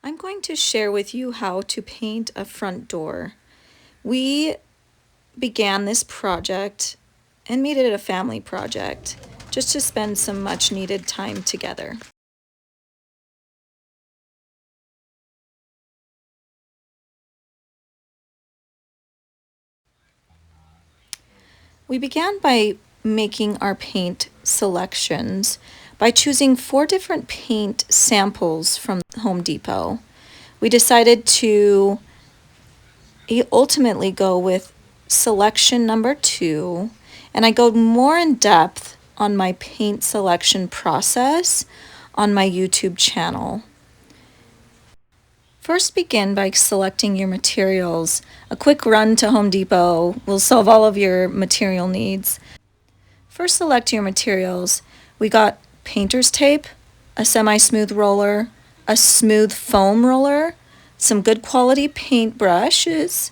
I'm going to share with you how to paint a front door. We began this project and made it a family project just to spend some much needed time together. We began by making our paint selections by choosing 4 different paint samples from Home Depot. We decided to ultimately go with selection number 2, and I go more in depth on my paint selection process on my YouTube channel. First, begin by selecting your materials. A quick run to Home Depot will solve all of your material needs. First, select your materials. We got painter's tape, a semi-smooth roller, a smooth foam roller, some good quality paint brushes,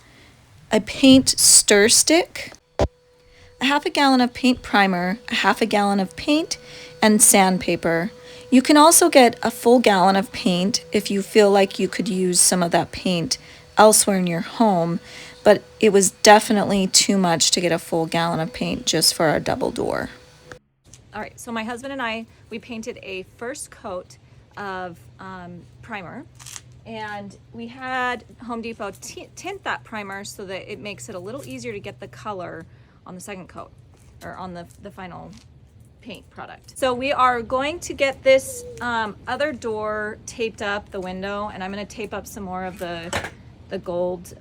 a paint stir stick, a half a gallon of paint primer, a half a gallon of paint, and sandpaper. You can also get a full gallon of paint if you feel like you could use some of that paint elsewhere in your home, but it was definitely too much to get a full gallon of paint just for our double door. All right, so my husband and I, we painted a first coat of primer, and we had Home Depot tint that primer so that it makes it a little easier to get the color on the second coat, or on the final paint product. So we are going to get this other door taped up, the window, and I'm going to tape up some more of the gold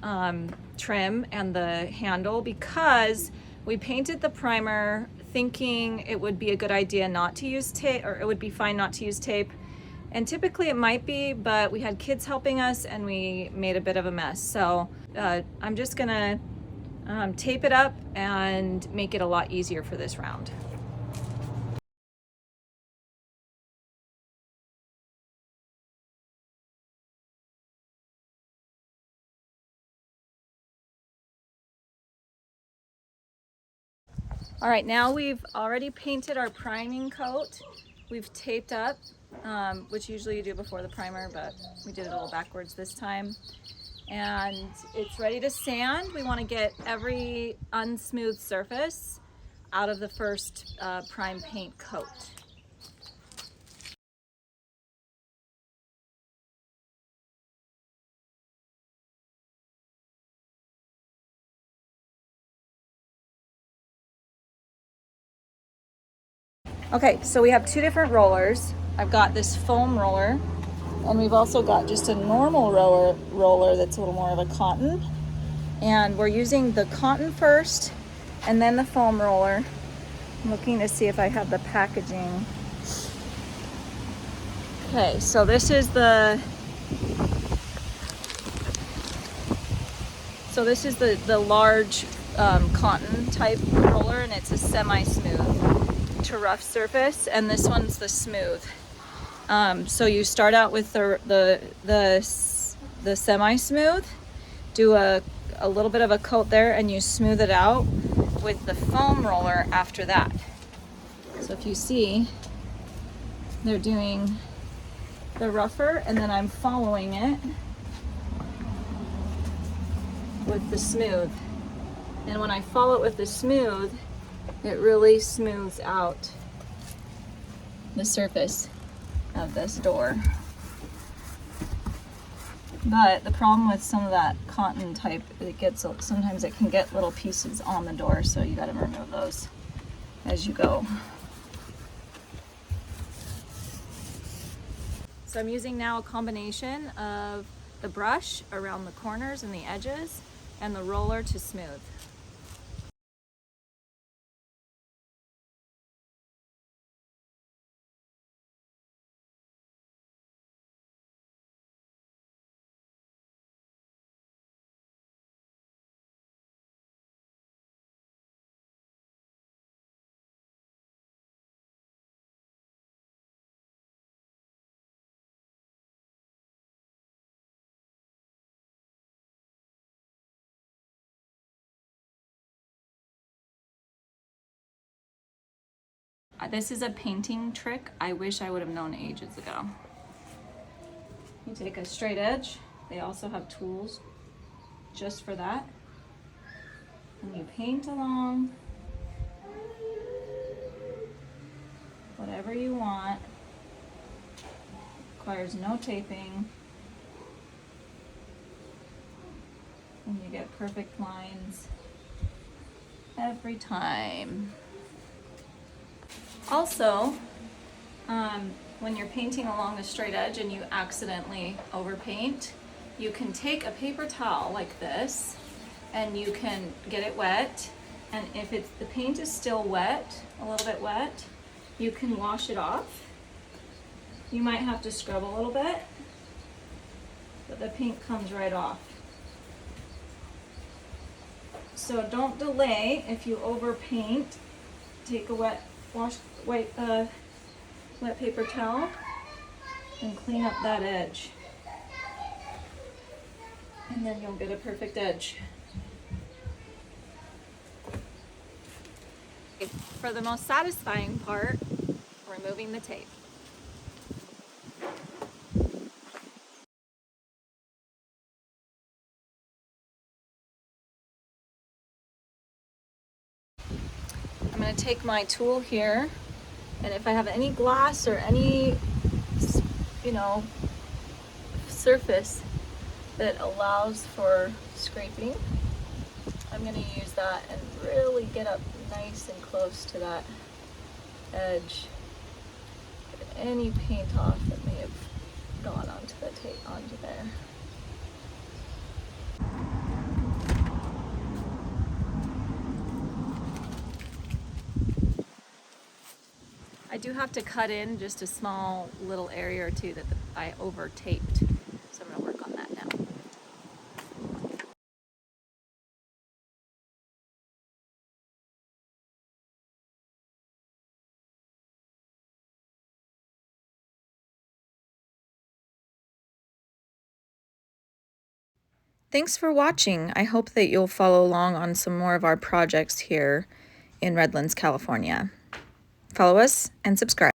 trim and the handle, because we painted the primer thinking it would be a good idea not to use tape, or it would be fine not to use tape. And typically it might be, but we had kids helping us and we made a bit of a mess. So I'm just gonna tape it up and make it a lot easier for this round. All right, now we've already painted our priming coat. We've taped up, which usually you do before the primer, but we did it a little backwards this time. And it's ready to sand. We want to get every unsmooth surface out of the first prime paint coat. Okay, so we have 2 different rollers. I've got this foam roller, and we've also got just a normal roller that's a little more of a cotton. And we're using the cotton first and then the foam roller. I'm looking to see if I have the packaging. Okay, so this is the large cotton type roller, and it's a semi-smooth to rough surface, and this one's the smooth. So you start out with the semi-smooth, do a little bit of a coat there, and you smooth it out with the foam roller after that. So if you see, they're doing the rougher, and then I'm following it with the smooth. And when I follow it with the smooth, it really smooths out the surface of this door. But the problem with some of that cotton type, sometimes it can get little pieces on the door, so you got to remove those as you go. So I'm using now a combination of the brush around the corners and the edges and the roller to smooth. This is a painting trick I wish I would have known ages ago. You take a straight edge. They also have tools just for that. And you paint along whatever you want. Requires no taping. And you get perfect lines every time. Also, when you're painting along a straight edge and you accidentally overpaint, you can take a paper towel like this and you can get it wet, and if the paint is still wet, a little bit wet, you can wash it off. You might have to scrub a little bit, but the paint comes right off. So don't delay if you overpaint. Take a wet paper towel and clean up that edge. And then you'll get a perfect edge. For the most satisfying part, removing the tape. I'm going to take my tool here, and if I have any glass or any, surface that allows for scraping, I'm going to use that and really get up nice and close to that edge. Get any paint off that may have gone onto the tape, onto there. I do have to cut in just a small little area or two that I over taped, so I'm going to work on that now. Thanks for watching. I hope that you'll follow along on some more of our projects here in Redlands, California. Follow us and subscribe.